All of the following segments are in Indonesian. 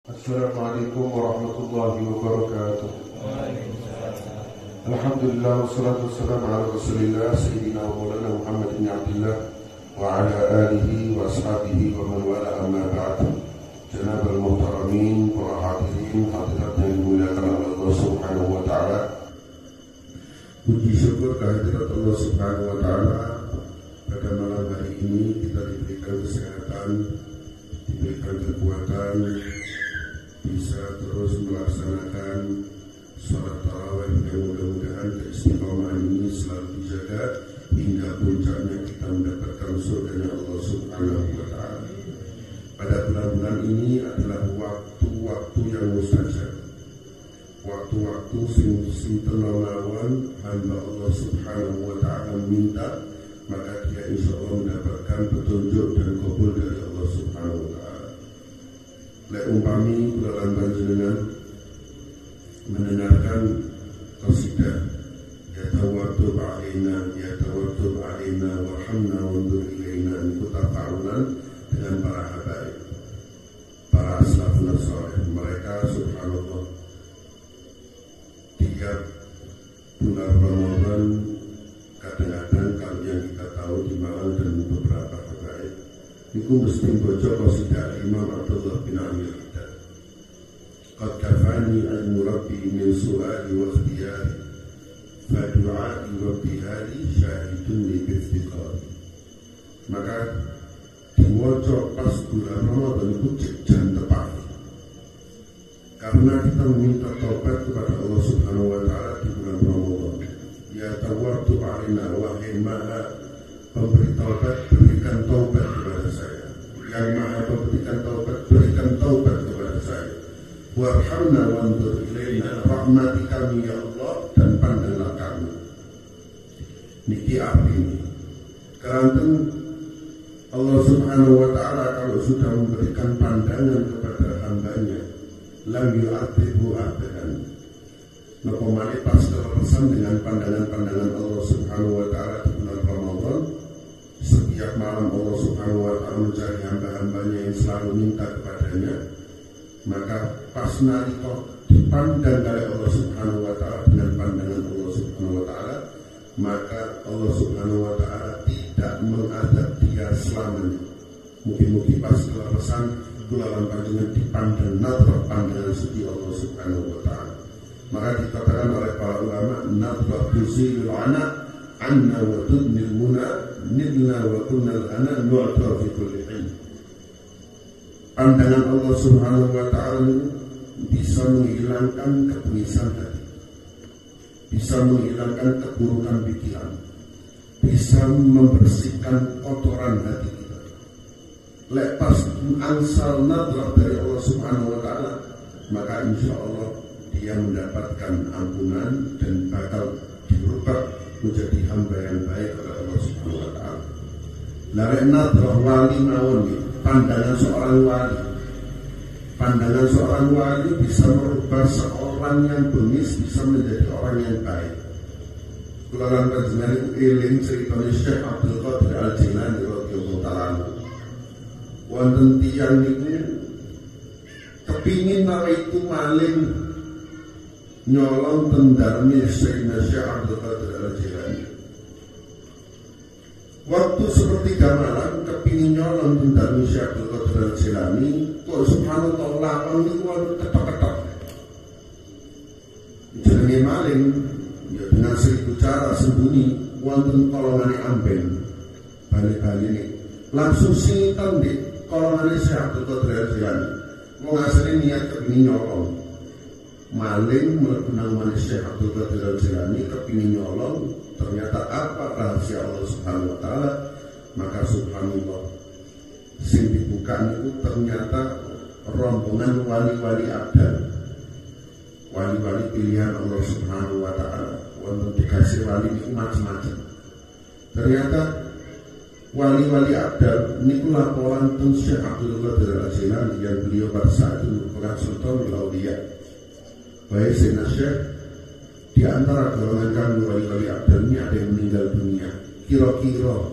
Assalamualaikum warahmatullahi wabarakatuh. Alhamdulillah wassalatu wassalamu ala Rasulillah Sayyidina wa Maulana Muhammad bin Abdullah wa ala alihi wa ashabihi wa man wala amma ba'd. Janabal muhtaramin, para hadirin hadirat yang dimuliakan oleh Allah Subhanahu wa taala. Puji syukur kehadirat Allah Subhanahu wa taala, pada malam hari ini kita diberikan kesehatan, diberikan kekuatan, bisa terus melaksanakan sholat tarawih yang mudah-mudahan keistiqomahan ini selalu dijaga hingga puncaknya kita mendapatkan surganya Allah Subhanahu wa taala. Pada bulan-bulan ini adalah waktu-waktu yang mustajab, waktu-waktu sing tenamawan hamba Allah Subhanahu wa taala minta, maka dia insya Allah mendapatkan petunjuk dan kabul dari Allah Subhanahu wa taala. Lek umpami bulan panjenengan mendengarkan qasidah ya tawaddub alaina warhamna wanzur ilaina, itu tafa'ulan dengan para habaib, para aslafun salih. Mereka subhanallah tiap bulan Ramadan kadang-kadang kalau yang kita tahu di Malang dan beberapa habaib itu mesti baca qasidah Imam Abdullah bin Amir Haddad. Qad kafani ilmu rabbi min su'ali wa ikhtiyari, fa du'ai rabbi hali syahidun li biftiqari. Maka diwaca pas bulan Ramadan itu jan tepat, karena kita meminta taubat kepada Allah Subhanahu wa taala di bulan Ramadan. Ya tawaddub alaina, wahai maha pemberi taubat, berikan taubat kepada saya. Yang maha memberikan taubat, berikan taubat kepada saya. Warhamna wanzur ilaina, rahmati kami ya Allah dan pandanglah kami. Niki artinya keranten Allah Subhanahu wa ta'ala kalau sudah memberikan pandangan kepada hambanya, lam yu'atibu abadan. Napa malih pas terpesan dengan pandangan-pandangan Allah Subhanahu wa ta'ala di bulan Ramadan. Setiap malam Allah Subhanahu wa ta'ala mencari hamba-hambanya yang selalu minta kepadanya, maka pas nalika dipandang oleh Allah Subhanahu wa ta'ala dengan pandangan Allah Subhanahu wa ta'ala, maka Allah Subhanahu wa ta'ala tidak mengadab dia selamanya. Mungkin-mungkin pas kelepasan bulan panjenengan dipandang nadrah pandangan suci Allah Subhanahu wa ta'ala. Maka dikatakan oleh para ulama, nadrah tuzilul ana anna wa tudnil muna nidna wa kunnal ana nu'ta fi kulli hin. Pandangan Allah Subhanahu wa ta'ala bisa menghilangkan kebenisan hati, bisa menghilangkan keburukan pikiran, bisa membersihkan kotoran hati kita. Lepas angsal nadrah dari Allah Subhanahu wa ta'ala, maka insya Allah dia mendapatkan ampunan dan bakal dirubah menjadi hamba yang baik oleh Allah Subhanahu wa ta'ala. Lare nadrah wali mawon, pandangan seorang wali. Pandangan seorang wali bisa merubah seorang yang bengis bisa menjadi orang yang baik. Kula lan panjenengan eling ceritane Syekh Abdul Qadir Al-Jilani radhiyallahu ta'ala. Wonten tiyang niku kepingin itu maling nyolong tendarmi Sayyidina Syekh Abdul Qadir Al-Jilani. Waktu sepertiga malam kepingin nyolong tendarmi Syekh Abdul Qadir Al-Jilani, kok subhanallah lakon niku ketok-ketok. Jenenge maling ya dengan 1000 cara sembunyi wonten kolongane amben. Bali-bali ini langsung sinten di kolongane Syekh Abdul Qadir Al-Jilani. Wong asline niat kepingin nyolong. Maling melakukan manusia Abdul Qadir Al-Jilani kepingin nyolong, ternyata apa rahasia Allah Subhanahu wa ta'ala, maka subhanallah sing dibuka itu ternyata rombongan wali-wali abdal, wali-wali pilihan Allah Subhanahu wa ta'ala. Untuk dikasih wali itu macam-macam. Ternyata wali-wali abdal ini laporan tentang Syekh Abdul Qadir Al-Jilani yang beliau pada saat itu merupakan sultan wilayah. Baik Sayyidina Syekh, di antara golongan kami wali-wali abdal ini ada yang meninggal dunia. Kira-kira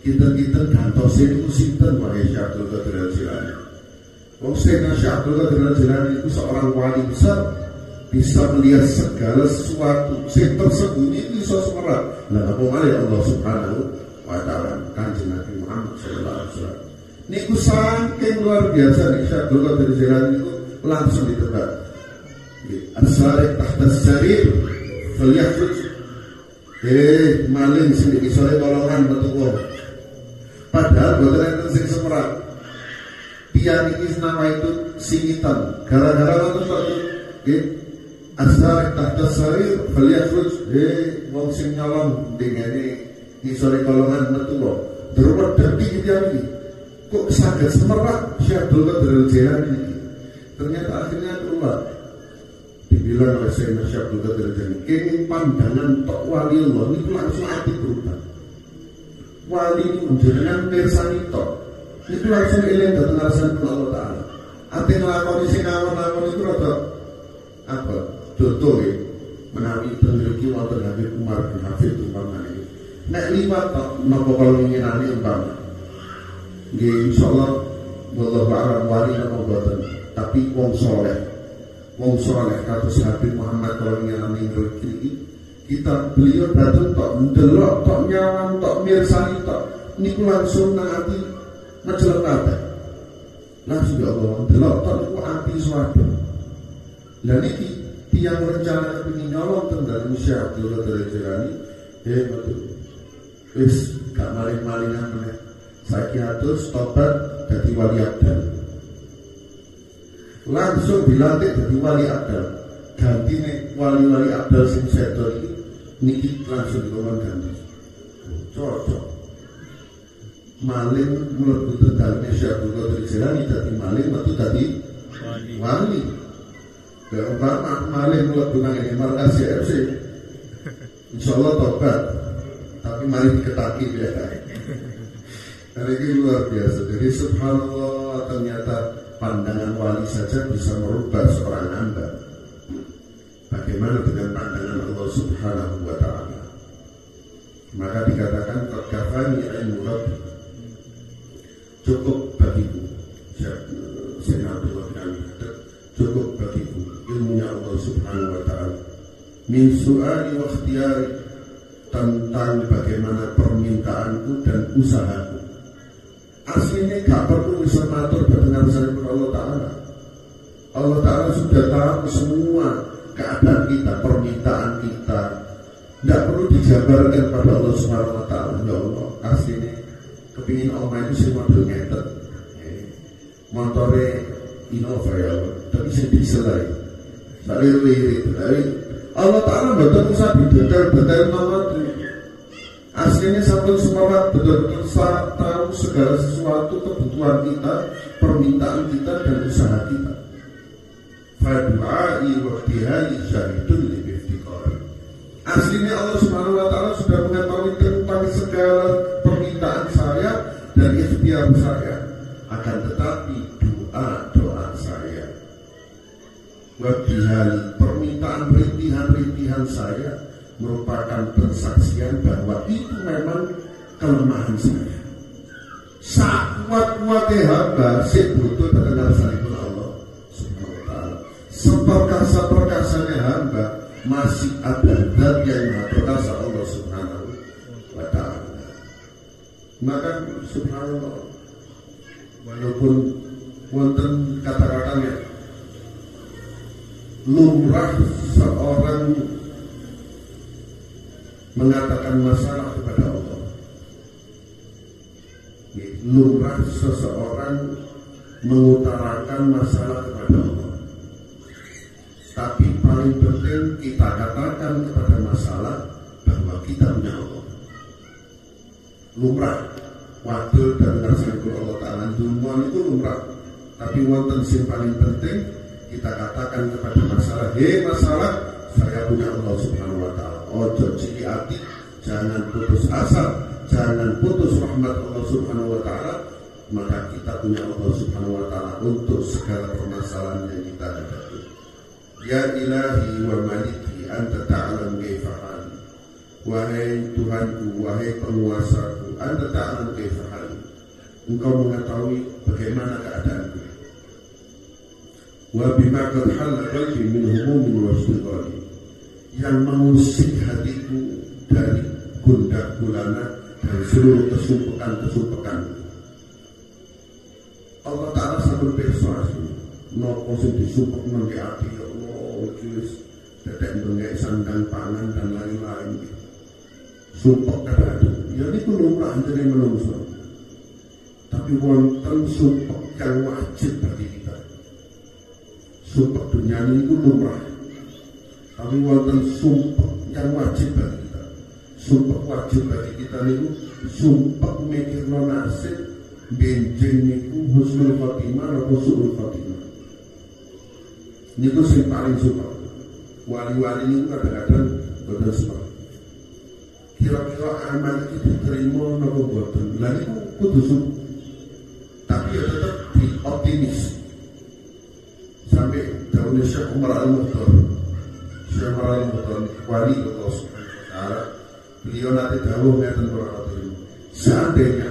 kita gantos itu sinten wahai Syekh Abdul Qadir Al-Jilani. Sayyidina Syekh Abdul Qadir Al-Jilani itu seorang wali besar, bisa melihat segala sesuatu yang tersembunyi bisa semerap. Nah, apa malah Allah Subhanahu wa Ta'ala, Kanjeng Nabi Muhammad sallallahu alaihi wasallam. Niku saking luar biasa nih Syekh Abdul Qadir Al-Jilani itu langsung ditebak. As-sariq tahta as-sarir falyakhruj. Maling sing isore tolongan betul. Padahal boten enten sing semerap. Pian iki nama itu singitan. Gara-gara ngoten kok nggih. As-sariq tahta as-sarir falyakhruj. Wong sing nyolong dengane isore tolongan betul. Derwet dadi pian iki. Kok saged semerap Syekh Abdul Qadir Al-Jilani ini. Ternyata akhirnya keluar. Dibilang oleh Syekh Abdul Qadir Al-Jilani, kenging pandangan tok wali Allah itu langsung hati berubah. Wali ini menjenengan mirsani tok, itu langsung eling datang arasan Allah Ta'ala. Ate nglakoni sing ngawon-ngawon itu rada apa? Contoh ya, menawi peneliti wonten Habib Umar bin Hafid umpamane. Nek liwat tok napa kalau ngirani umpama. Nggih insyaallah wallahu a'lam wali napa boten, tapi wong soleh kados Habib Muhammad kalau ngirani rezeki kita beliau datang tok ndelok tok nyawang tok mirsani tok niku langsung nang ati mencelep kabeh. Langsung ya Allah ndelok tok niku ati swarga. Lah niki tiyang rencana kepengin nyolong teng dalem Syekh Abdul Qadir Al-Jilani betul. Wis gak maling-malingan meneh. Saiki atus tobat dadi wali abdal. Langsung dilantik dadi wali abdal. Gantine wali-wali abdal sing sedo iki niki langsung dikon ganti. Cocok. Maling mlebu daleme Syekh Abdul Qadir Al-Jilani dadi maling metu dadi wali. Lah umpama maling mlebu nang markas CFC. Insyaallah tobat. Tapi mari diketaki ya. Hari ini luar biasa. Jadi subhanallah, ternyata pandangan wali saja bisa merubah seorang hamba. Bagaimana dengan pandangan Allah Subhanahu wa Ta'ala? Maka dikatakan kafani ilmu Rabbi, cukup bagiku. Sayyidina Abdullah bin Abi cukup bagiku ilmunya Allah Subhanahu wa Ta'ala. Min su'ali wa ikhtiyari, tentang bagaimana permintaanku dan usahaku. Aslinya gak perlu bisa matur dengan Allah Ta'ala. Allah Ta'ala sudah tahu semua keadaan kita, permintaan kita. Tidak perlu dijabarkan pada Allah Subhanahu wa Ta'ala. Ya Allah, aslinya kepingin Allah itu sih model ngetet. Motornya Innova ya Allah, tapi saya diselai. Tak lirik. Allah Ta'ala betul usah detail nama. Aslinya sampai semua betul-betul tahu segala sesuatu kebutuhan kita, permintaan kita dan usaha kita. Fadu'ai wa ihtihali syahidun li biftiqari. Aslinya Allah Subhanahu wa Ta'ala sudah mengetahui tentang segala permintaan saya dan ikhtiar saya. Akan tetapi doa saya wa ihtihali, permintaan rintihan saya merupakan persaksian bahwa itu memang kelemahan saya. Sakuat-kuatnya hamba sih butuh terkenal salibun Allah Subhanahu wa Ta'ala. Seperkasa-perkasanya hamba masih ada zat yang maha perkasa Allah Subhanahu wa Ta'ala. Maka subhanallah, walaupun wonten kata-katanya lumrah seorang mengatakan masalah kepada Allah. Lumrah seseorang mengutarakan masalah kepada Allah. Tapi paling penting kita katakan kepada masalah bahwa kita punya Allah. Lumrah, waktu dan ngerasanya Allah Ta'ala dunia itu lumrah. Tapi wonten sing paling penting kita katakan kepada masalah, masalah, saya punya Allah Subhanahu wa Ta'ala. Ojo ciki hati, jangan putus asa, jangan putus rahmat Allah Subhanahu wa Ta'ala. Maka kita punya Allah Subhanahu wa Ta'ala untuk segala permasalahan yang kita hadapi. Ya ilahi wa maliki anta ta'alam kaifa hali. Wahai Tuhanku, wahai penguasaku, anta ta'alam kaifa hali. Engkau mengetahui bagaimana keadaanku. wa bima qad halla qalbi min humumin wa istighfari, yang mengusik hatiku dari gundah gulana dan seluruh kesumpekan. Allah Ta'ala sambil persuasi nopo sing disumpek nang ati ya Allah wis dadek ndongek sandang pangan dan lain-lain. Sumpek kadang ya niku lumrah dene menungso. Tapi wonten sumpek yang wajib bagi kita. Sumpek dunia ini lumrah. Tapi wonten sumpek yang wajib bagi kita. Sumpek wajib bagi kita niku sumpek mikirno nasib benjing niku husnul khotimah atau su'ul khotimah. Niku sing paling sumpek. Wali-wali niku kadang-kadang boten sumpek. Kira-kira amal itu diterima napa boten. Lah niku kudu sumpek. Tapi ya tetap dioptimis. Sampai daunnya Syekh Umar Al-Mukhtar, Syekh Umar Al-Mukhtar wali Allah Subhanahu wa Ta'ala, beliau nanti dawuh ngeten berkata, seandainya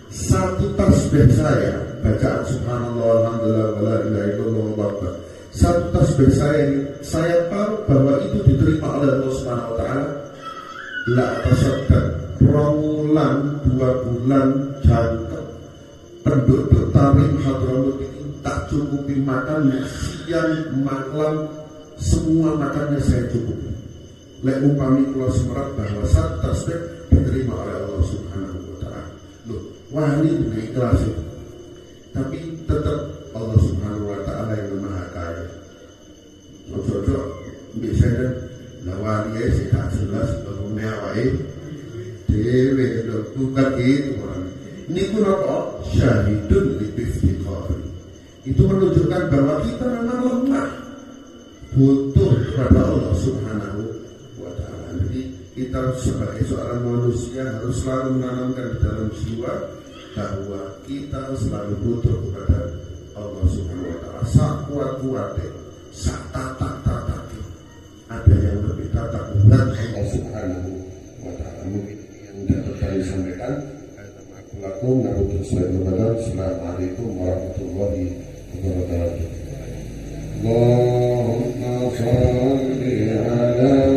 satu tasbih saya bacaan subhanallah alhamdulillah wala ilaha illallah wallahu, satu tasbih saya tahu bahwa itu diterima oleh Allah Subhanahu wa Ta'ala, la tasaddaq rawulan 2 bulan jangkep penduduk Tarim Hadramut ini tak cukupi makannya, siang malam semua makannya saya cukupi. Lek umpami kula semerat bahwa satu tasbih diterima oleh Allah Subhanahu wa Ta'ala. Loh, wali dengan ikhlas itu. Tapi tetap Allah Subhanahu wa Ta'ala yang Maha Kaya. Ojo-ojo biasanya lah wali sih tak jelas bahwa mewah dewe bukan gitu orang. Ini pun apa? Syahidun li-iftiqari. Itu menunjukkan bahwa kita memang lemah, butuh kepada Allah Subhanahu wa Ta'ala. Jadi kita sebagai seorang manusia harus selalu menanamkan di dalam jiwa bahwa kita selalu butuh kepada Allah Subhanahu wa Ta'ala. Sak kuat-kuatnya, sak tatak-tatak, ada yang lebih tatak buat Allah Subhanahu wa Ta'ala. Mungkin yang dapat kami sampaikan. Assalamualaikum warahmatullahi wabarakatuh. Allahumma shalli ala